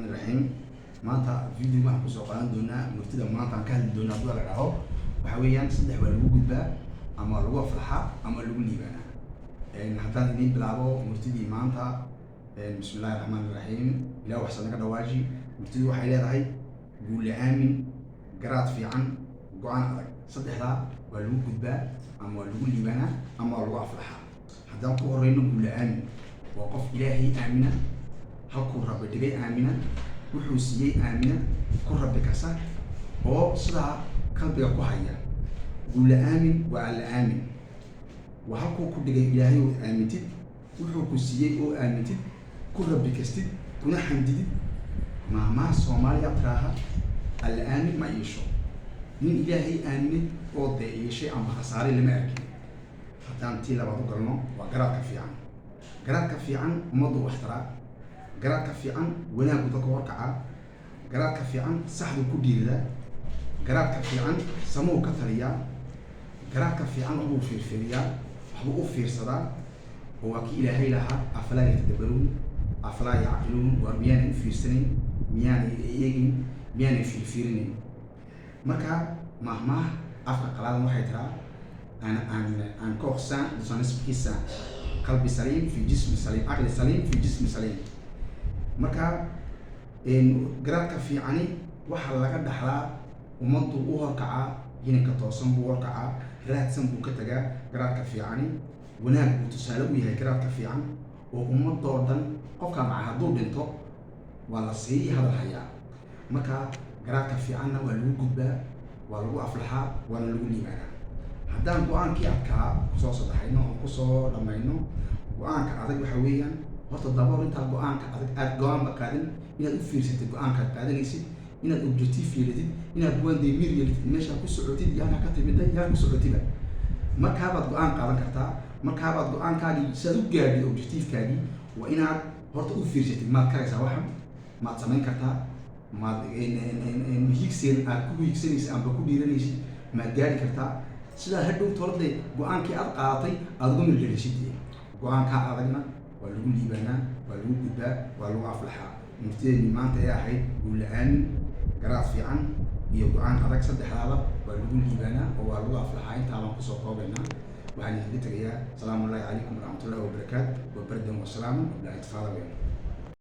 الرحمن الرحيم. maanta video waxaan kusoo qaadan doonaa murtida maanta aan ka hadli doonaa hadii la dhaho waxa weeyaan saddex waa lagu gudbaa ama lagu aflaxa ama lagu liibaana haddaan idin bilaabo murtidii maanta bismillaahir rahmaanir rahiim ilaa wax sanaga dhawaaji murtidu waxay leedahay guul aamin garaad fiican go'aan adag saddexda waa lagu gudbaa ama lagu liibaana ama lagu aflaxa haddaan ku horeyno guul aamin waa qof ilaahay aamina halkuu rabbi dhigay aamina wuxuu siiyey aamina ku rabbi kasa oo sidaa qalbiga ku haya guul aamin waa alla aamin waa halkuu ku dhigay ilaahay oo aamintid wuxuu ku siiyey oo aamintid ku rabbi kastid kuna xamdidid maamaha Soomaaliya tiraha alla aamin ma yeesho nin ilaahay aaminid oo yeeshay ama khasaare lama arkin haddaan tii labaad u galno waa garaadka fiican ummaddu wax taraa garaadka fiican wanaag dadka warkaca garaadka fiican saxdu ku dhiirida garaadka fiican samoo ka taliya garaadka fiican uu fiirfiiriya wuxuu u fiirsadaa oo waa ki ilaahay laha aflaa yatadabbarun aflaa yaqilun wa miyaan fiirsanin miyaan eegin miyaan fiirfiirinin marka mahma afka qalaad waxay tiraa aan kooxsan sanadkiisa qalbi saliim fi jismi saliim aqli saliim fi jismi saliim marka garaadka fiicani waxa laga dhaxlaa ummaddu u horkaca inka toosan buu horkaca raadsan buu ka tagaa garaadka fiicani wanaag buu tusaale u yahay garaadka fiican oo ummadoo dhan qofka maca hadduu dhinto waa la sii hadal hayaa marka garaadka fiicanna waa lagu gudbaa waa lagu aflaxaa waana lagu liibaanaa haddaan go-aankii adkaa kusoo saddexayno oo kusoo dhammayno go-aanka adag waxa weeyaan horta dabool intaa go-aanka adag aad go-aanba qaadan inaad u fiirsatid go-aanka qaadanaysid inaad objective yeelatid inaad buwandee mir yeelatid meesha ku socotid yaana ka timida yaana ku socotiba markaabaad go-aan qaadan kartaa markaabaad go-aankaagii sidaad u gaadhid objectivekaagii waa inaad horta u fiirsatid maad karaysaa waxan maad samayn kartaa maad hiigsen aad ku hiigsanaysid amba ku dhiiranaysid maad gaari kartaa sidaa hadhow tolade go-aankii aad qaadatay aad uga mirgelishid go-aankaa adagna waa lagu liibaanaa waa lagu gudbaa waa lagu aflaxaa murtideedii maanta ee ahayd guul aamin garaad fiican iyo go-aan adag saddexdaaba waa lagu liibaanaa oo waa lagu aflaxaa intaabaan kusoo koobaynaa waxaan idinka tegayaa asalaamu allaahi calaykum waraxmatullaahi wabarakaatu wabardan wasalaamu ilaa itfaada weyn